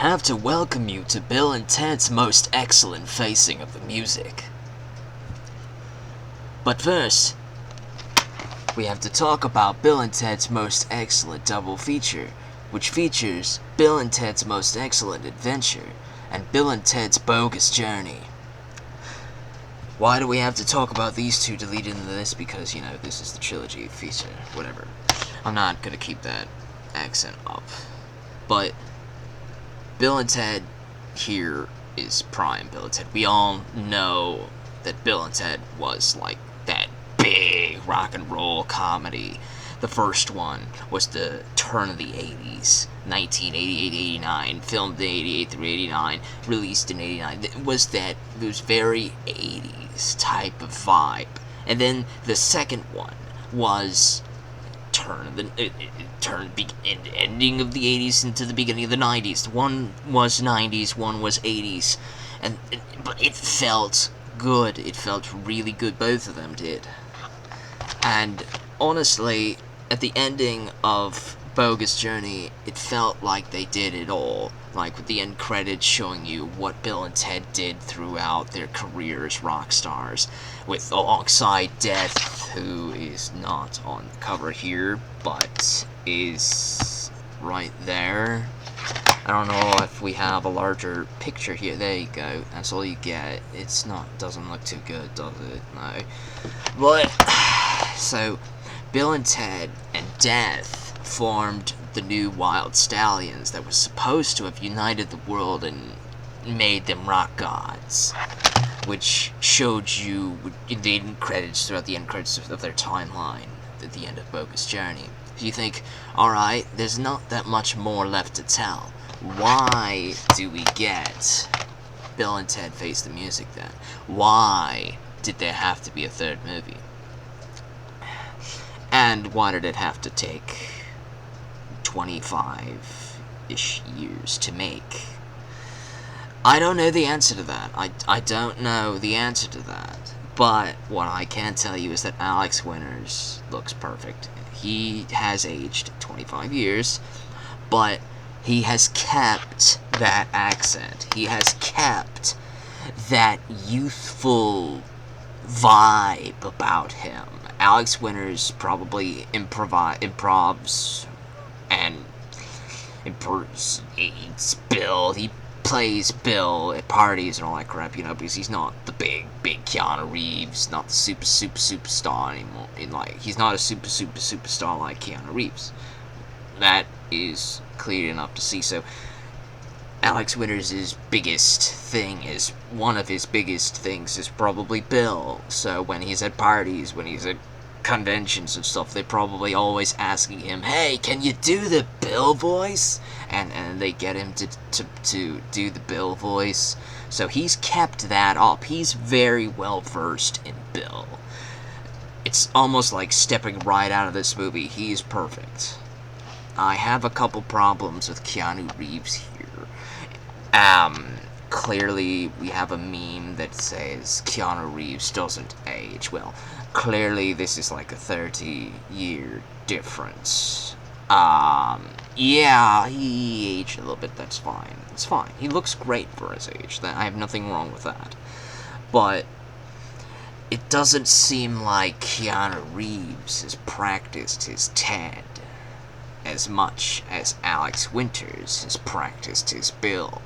have to welcome you to Bill and Ted's most excellent facing of the music. But first, we have to talk about Bill and Ted's most excellent double feature, which features Bill and Ted's most excellent adventure and Bill and Ted's bogus journey. Why do we have to talk about these two deleted into this? Because, you know, this is the trilogy feature, whatever. I'm not gonna keep that accent up. But Bill and Ted here is prime Bill and Ted. We all know that Bill and Ted was like that big rock and roll comedy. The first one was the turn of the 80s, 1988-89, filmed in 88 through 89, released in 89. It was very 80s type of vibe. And then the second one was ending of the 80s into the beginning of the 90s. One was 90s, one was 80s, but it felt good. It felt really good. Both of them did. And honestly, at the ending of Bogus Journey, it felt like they did it all. Like with the end credits showing you what Bill and Ted did throughout their careers, rock stars, with alongside Death, who is not on the cover here, but is right there. I don't know if we have a larger picture here. There you go. That's all you get. Doesn't look too good, does it? No. But so Bill and Ted and Death formed the new Wild Stallions that was supposed to have united the world and made them rock gods, which showed you in the end credits, throughout the end credits of their timeline at the end of Bogus Journey. So you think, alright, there's not that much more left to tell. Why do we get Bill and Ted Face the Music then? Why did there have to be a third movie? And why did it have to take 25-ish years to make? I don't know the answer to that. I don't know the answer to that. But what I can tell you is that Alex Winters looks perfect. He has aged 25 years, but he has kept that accent. He has kept that youthful vibe about him. Alex Winters probably improvs and impersonates Bill. He plays Bill at parties and all that crap, you know, because he's not the big Keanu Reeves, not the superstar anymore. He's not a superstar like Keanu Reeves. That is clear enough to see. So Alex Winters' one of his biggest things is probably Bill. So when he's at parties, when he's at conventions and stuff, they're probably always asking him, hey, can you do the Bill voice? And they get him to do the Bill voice. So he's kept that up. He's very well versed in Bill. It's almost like stepping right out of this movie. He's perfect. I have a couple problems with Keanu Reeves here. Clearly we have a meme that says Keanu Reeves doesn't age. Well, clearly this is like a 30-year difference. Yeah, he aged a little bit, that's fine. It's fine. He looks great for his age. I have nothing wrong with that. But it doesn't seem like Keanu Reeves has practiced his Ted as much as Alex Winters has practiced his Bill.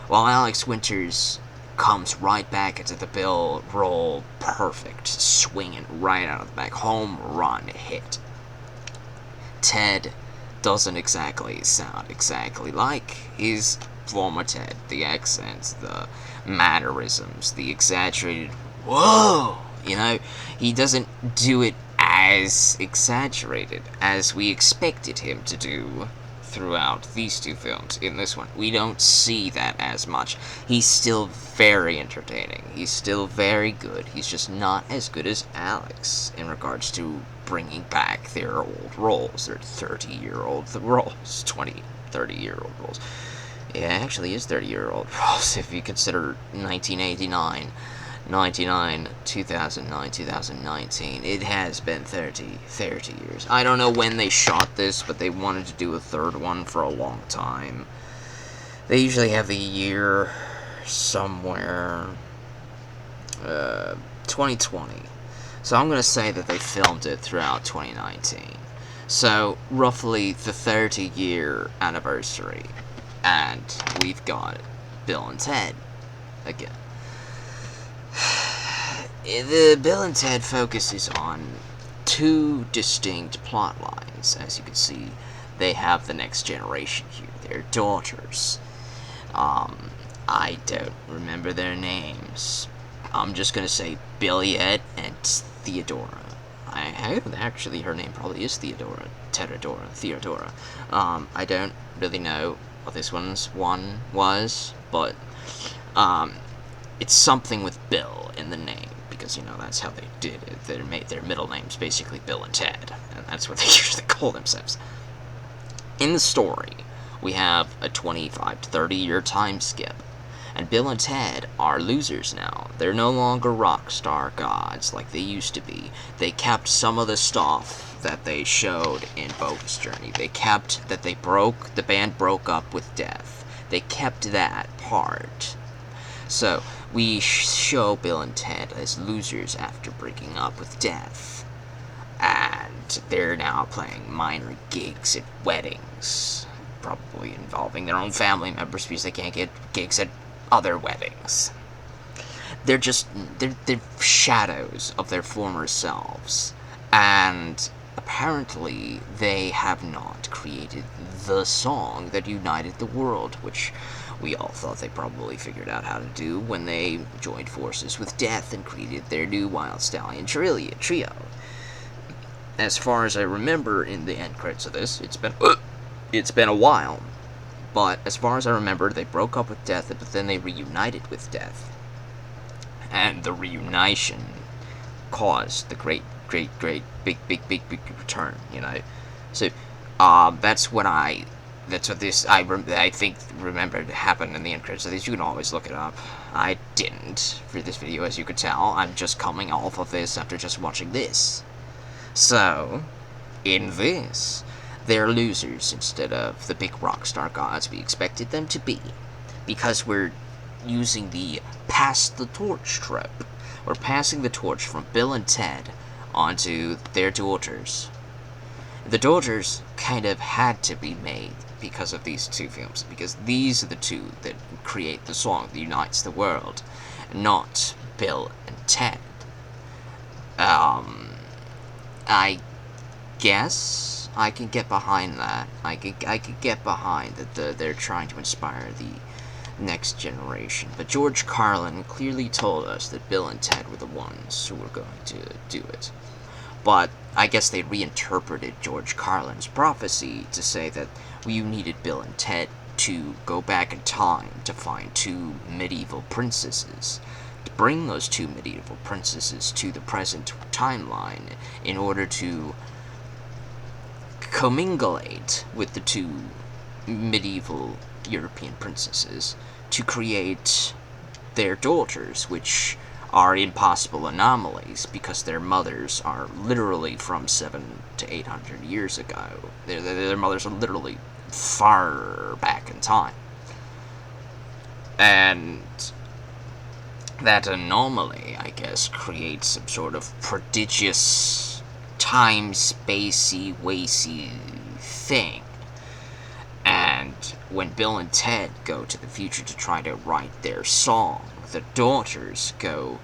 While Alex Winters comes right back into the Bill role perfect, swinging right out of the back, home run hit. Ted doesn't exactly sound exactly like his former Ted. The accents, the mannerisms, the exaggerated whoa, you know, he doesn't do it as exaggerated as we expected him to do throughout these two films. In this one, we don't see that as much. He's still very entertaining. He's still very good. He's just not as good as Alex in regards to bringing back their old roles, their 30-year-old roles, 30-year-old roles. Yeah, actually is 30-year-old roles if you consider 1989, 99, 2009, 2019. It has been 30 years. I don't know when they shot this, but they wanted to do a third one for a long time. They usually have the year somewhere, 2020. So I'm going to say that they filmed it throughout 2019. So, roughly the 30-year anniversary. And we've got Bill and Ted again. The Bill and Ted focuses on two distinct plot lines. As you can see, they have the next generation here. Their daughters. I don't remember their names. I'm just gonna say Billiet and Theodora. Actually, her name probably is Theodora. Theodora. I don't really know what this one was, but it's something with Bill in the name, because, you know, that's how they did it. They made their middle names basically Bill and Ted, and that's what they usually call themselves. In the story, we have a 25 to 30 year time skip, and Bill and Ted are losers now. They're no longer rock star gods like they used to be. They kept some of the stuff that they showed in Bogus Journey. They kept that the band broke up with death. They kept that part. So, we show Bill and Ted as losers after breaking up with death. And they're now playing minor gigs at weddings. Probably involving their own family members because they can't get gigs at other weddings. They're shadows of their former selves. And apparently they have not created the song that united the world, which we all thought they probably figured out how to do when they joined forces with Death and created their new Wild Stallion trio. As far as I remember in the end credits of this, it's been a while, but as far as I remember, they broke up with Death, but then they reunited with Death. And the reunition caused the great, big return, you know? So, that's what I think remembered happened in the end credits of this. You can always look it up. I didn't for this video, as you could tell. I'm just coming off of this after just watching this. So, in this, they're losers instead of the big rockstar gods we expected them to be. Because we're using the pass the torch trope. We're passing the torch from Bill and Ted onto their daughters. The daughters kind of had to be made because of these two films, because these are the two that create the song that unites the world, not Bill and Ted. I guess I can get behind that. I could get behind that they're trying to inspire the next generation. But George Carlin clearly told us that Bill and Ted were the ones who were going to do it. But I guess they reinterpreted George Carlin's prophecy to say that you needed Bill and Ted to go back in time to find two medieval princesses, to bring those two medieval princesses to the present timeline in order to commingulate with the two medieval European princesses to create their daughters, which are impossible anomalies because their mothers are literally from 700 to 800 years ago. Their mothers are literally far back in time. And that anomaly, I guess, creates some sort of prodigious time-spacey, wacy thing. And when Bill and Ted go to the future to try to write their song, the daughters go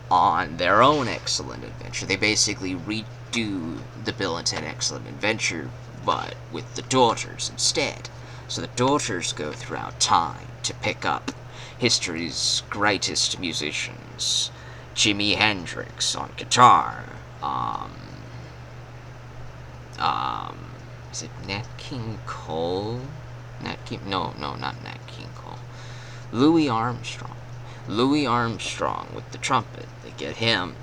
on their own excellent adventure. They basically redo the Bill and Ted Excellent Adventure, but with the daughters instead. So the daughters go throughout time to pick up history's greatest musicians. Jimi Hendrix on guitar. Is it Nat King Cole? No, not Nat King Cole. Louis Armstrong. Louis Armstrong with the trumpet. They get him.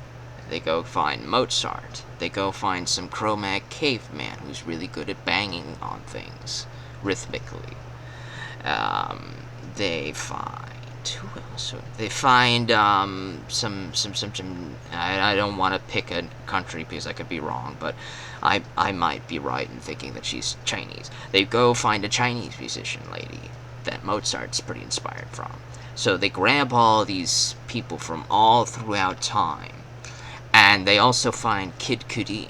They go find Mozart. They go find some Cro-Mag caveman who's really good at banging on things rhythmically. They find who else? They find some. I don't want to pick a country because I could be wrong, but I might be right in thinking that she's Chinese. They go find a Chinese musician lady. that Mozart's pretty inspired from. So they grab all these people from all throughout time, and they also find Kid Cudi.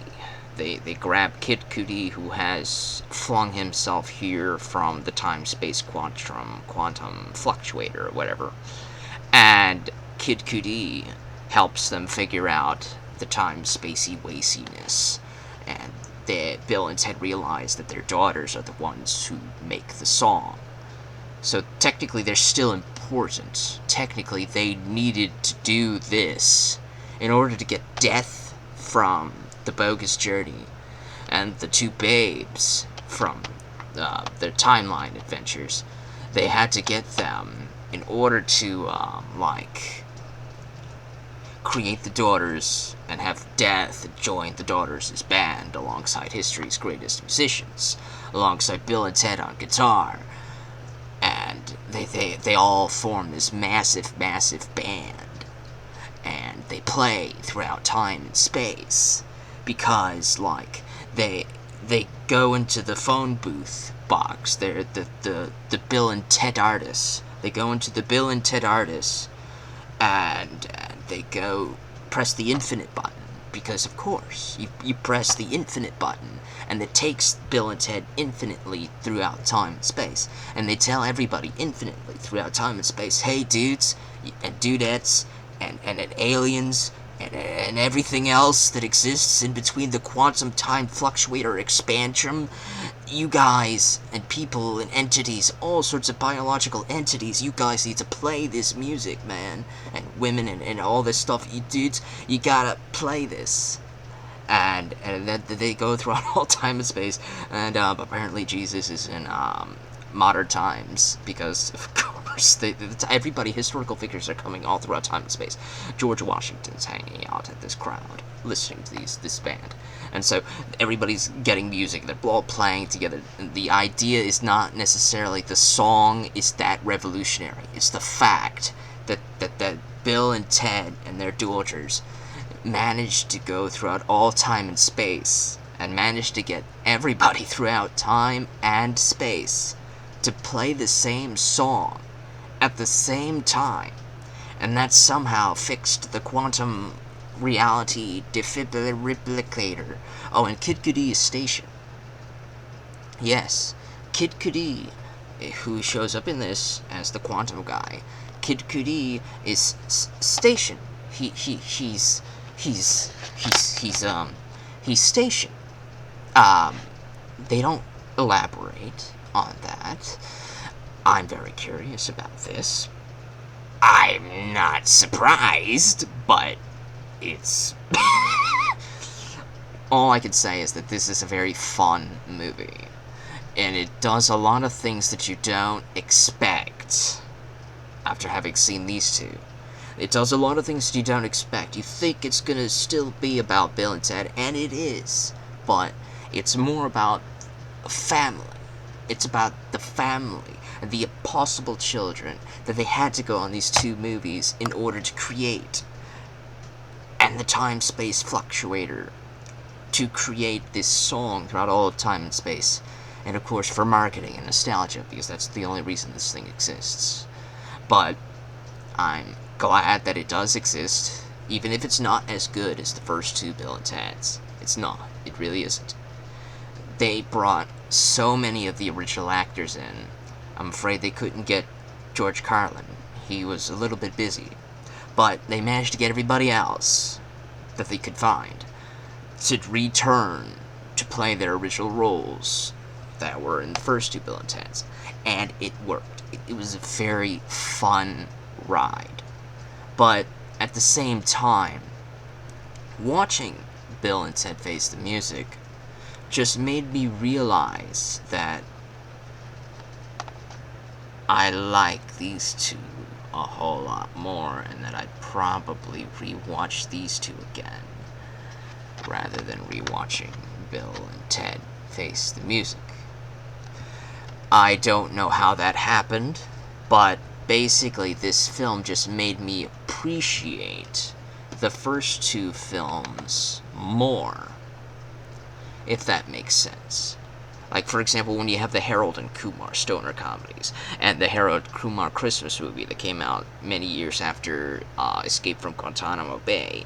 They grab Kid Cudi, who has flung himself here from the time-space quantum fluctuator or whatever, and Kid Cudi helps them figure out the time-spacey waciness, and Bill and Ted realize that their daughters are the ones who make the song. So technically they're still important. Technically they needed to do this in order to get death from the bogus journey and the two babes from their timeline adventures. They had to get them in order to create the daughters and have Death join the daughters' band alongside history's greatest musicians, alongside Bill and Ted on guitar. And they all form this massive band, and they play throughout time and space because they go into the phone booth box. They're the Bill and Ted artists. They go into the Bill and Ted artists, and they go press the infinite button, because of course you press the infinite button and it takes Bill and Ted infinitely throughout time and space, and they tell everybody infinitely throughout time and space, hey dudes and dudettes and aliens and everything else that exists in between the quantum time fluctuator expansion, you guys and people and entities, all sorts of biological entities, you guys need to play this music, man. And women and all this stuff, you dudes, you gotta play this. And then they go throughout all time and space, and apparently Jesus is in modern times, because of course everybody, historical figures are coming all throughout time and space. George Washington's hanging out at this crowd, listening to this band, and so everybody's getting music. They're all playing together. The idea is not necessarily the song is that revolutionary. It's the fact that Bill and Ted and their daughters managed to go throughout all time and space, and managed to get everybody throughout time and space to play the same song at the same time, and that somehow fixed the quantum reality defibrillator. Oh, and Kid Cudi's station. Yes, Kid Cudi, who shows up in this as the quantum guy. Kid Cudi is station. He's station. They don't elaborate on that. I'm very curious about this. I'm not surprised, but it's... All I can say is that this is a very fun movie, and it does a lot of things that you don't expect after having seen these two. It does a lot of things that you don't expect. You think it's gonna still be about Bill and Ted, and it is, but it's more about family. It's about the family and the impossible children that they had to go on these two movies in order to create, and the time-space fluctuator to create this song throughout all of time and space, and of course for marketing and nostalgia, because that's the only reason this thing exists. But I'm glad that it does exist, even if it's not as good as the first two Bill and Ted's. It's not. It really isn't. They brought so many of the original actors in. I'm afraid they couldn't get George Carlin. He was a little bit busy. But they managed to get everybody else that they could find to return to play their original roles that were in the first two Bill and Ted's. And it worked. It was a very fun ride. But at the same time, watching Bill and Ted Face the Music just made me realize that I like these two a whole lot more, and that I'd probably rewatch these two again rather than rewatching Bill and Ted Face the Music. I don't know how that happened, but basically this film just made me appreciate the first two films more, if that makes sense. Like, for example, when you have the Harold and Kumar stoner comedies, and the Harold Kumar Christmas movie that came out many years after Escape from Guantanamo Bay,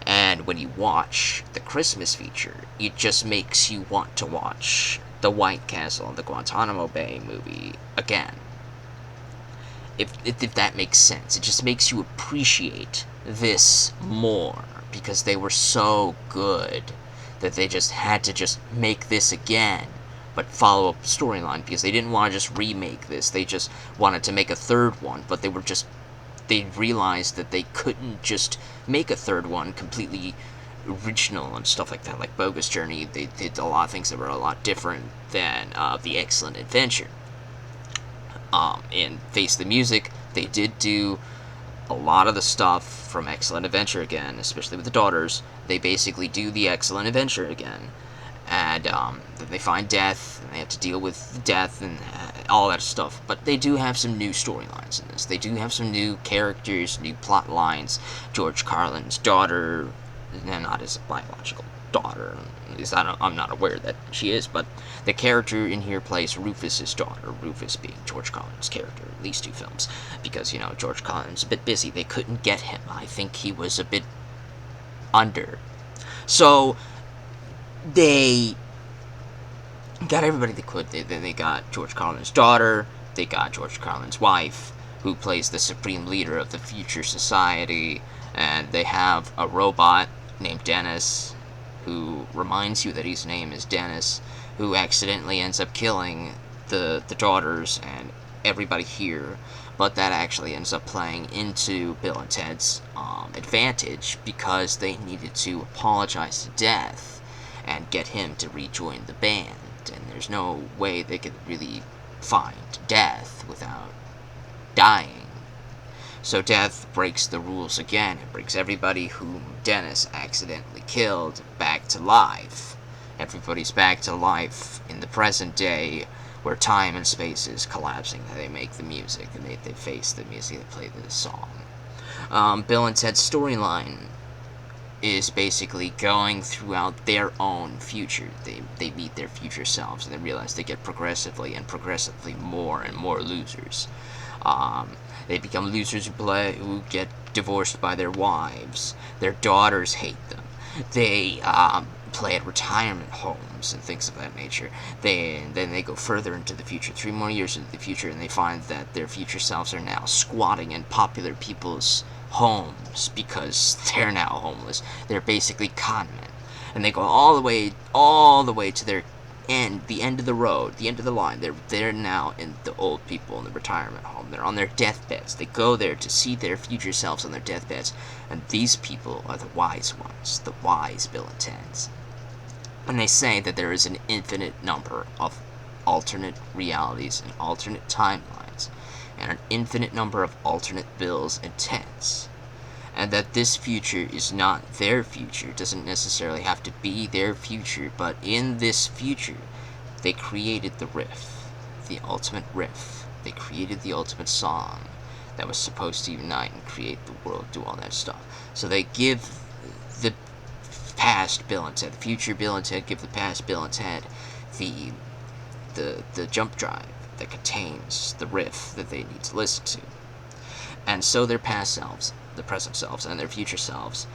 and when you watch the Christmas feature, it just makes you want to watch the White Castle and the Guantanamo Bay movie again. If that makes sense. It just makes you appreciate this more, because they were so good that they just had to just make this again, but follow up the storyline, because they didn't want to just remake this. They just wanted to make a third one, but they realized that they couldn't just make a third one completely original and stuff like that. Like Bogus Journey, they did a lot of things that were a lot different than The Excellent Adventure. In Face the Music, they did do a lot of the stuff from Excellent Adventure again, especially with the daughters. They basically do the Excellent Adventure again. And then they find death, and they have to deal with death and all that stuff. But they do have some new storylines in this. They do have some new characters, new plot lines. George Carlin's daughter, not his biological daughter, at least I'm not aware that she is, but the character in here plays Rufus's daughter, Rufus being George Carlin's character in these two films, because, George Carlin's a bit busy. They couldn't get him. I think he was a bit under. So they got everybody they could. They got George Carlin's daughter, they got George Carlin's wife, who plays the supreme leader of the future society, and they have a robot named Dennis, who reminds you that his name is Dennis, who accidentally ends up killing the daughters and everybody here, but that actually ends up playing into Bill and Ted's advantage, because they needed to apologize to Death and get him to rejoin the band, and there's no way they could really find Death without dying. So Death breaks the rules again, and brings everybody whom Dennis accidentally killed back to life. Everybody's back to life in the present day, where time and space is collapsing. They make the music, and they face the music, they play the song. Bill and Ted's storyline is basically going throughout their own future. They meet their future selves, and they realize they get progressively more and more losers. They become losers who get divorced by their wives. Their daughters hate them. They play at retirement homes and things of that nature. Then they go further into the future, 3 more years into the future, and they find that their future selves are now squatting in popular people's homes because they're now homeless. They're basically con men. And they go all the way to their end, the end of the road, the end of the line. They're now in the old people in the retirement home. They're on their deathbeds. They go there to see their future selves on their deathbeds. And these people are the wise ones, the wise Bill and Teds. And they say that there is an infinite number of alternate realities and alternate timelines, and an infinite number of alternate Bills and Teds. And that this future is not their future, doesn't necessarily have to be their future, but in this future, they created the riff, the ultimate riff. They created the ultimate song that was supposed to unite and create the world, do all that stuff. So they give the past Bill and Ted, the future Bill and Ted, give the past Bill and Ted the jump drive that contains the riff that they need to listen to. And so their past selves, the present selves, and their future selves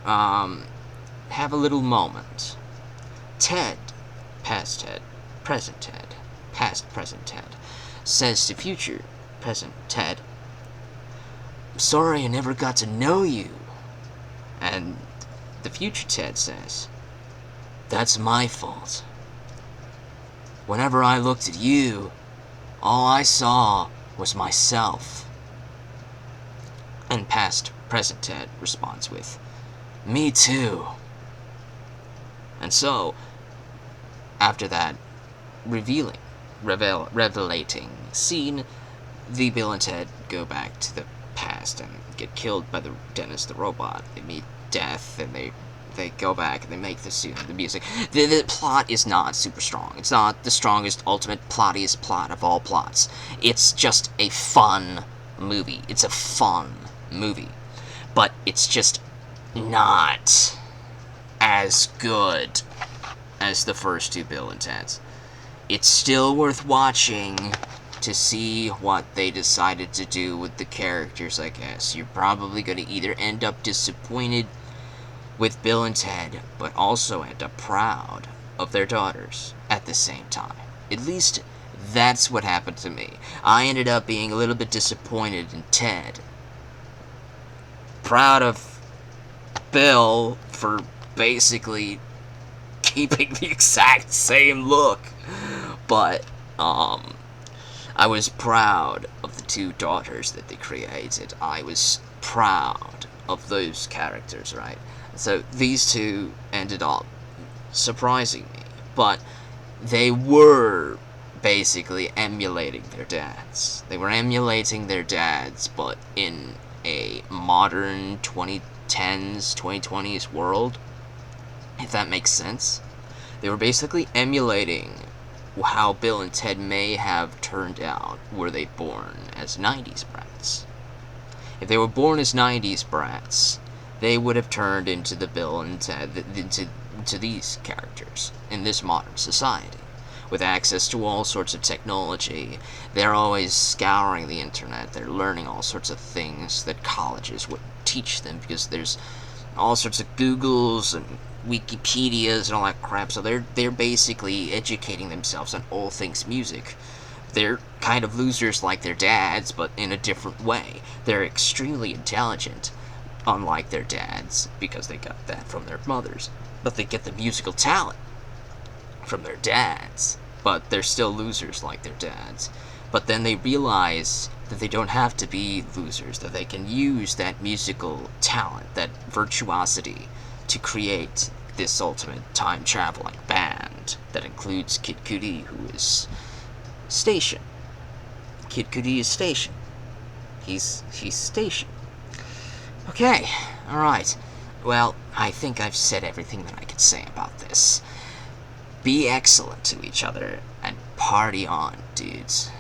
have a little moment. Ted, past Ted, present Ted, past present Ted, says to future present Ted, "I'm sorry I never got to know you." And the future Ted says, "That's my fault. Whenever I looked at you, all I saw was myself." And past present Ted responds with, "Me too." And so, after that revelating scene, the Bill and Ted go back to the past and get killed by the Dennis the robot. They meet death, and they go back and they make the music. The plot is not super strong. It's not the strongest, ultimate, plottiest plot of all plots. It's just a fun movie. It's a fun movie. But it's just not as good as the first two Bill and Ted's. it's still worth watching to see what they decided to do with the characters, I guess. You're probably going to either end up disappointed with Bill and Ted, but also end up proud of their daughters at the same time. At least that's what happened to me. I ended up being a little bit disappointed in Ted. Proud of Bill for basically keeping the exact same look. But, I was proud of the two daughters that they created. I was proud of those characters, right? So these two ended up surprising me. But they were basically emulating their dads. They were emulating their dads, but in a modern 2010s, 2020s world, if that makes sense. They were basically emulating how Bill and Ted may have turned out were they born as 90s brats. If they were born as 90s brats, they would have turned into the Bill and Ted, into these characters in this modern society. With access to all sorts of technology, they're always scouring the internet, they're learning all sorts of things that colleges wouldn't teach them because there's all sorts of Googles and Wikipedias and all that crap, so they're basically educating themselves on all things music. They're kind of losers like their dads, but in a different way. They're extremely intelligent, unlike their dads, because they got that from their mothers. But they get the musical talent from their dads, but they're still losers like their dads. But then they realize that they don't have to be losers, that they can use that musical talent, that virtuosity, to create this ultimate time-traveling band that includes Kid Cudi, who is Station. Kid Cudi is Station. He's Station. Okay, alright. Well, I think I've said everything that I could say about this. Be excellent to each other, and party on, dudes.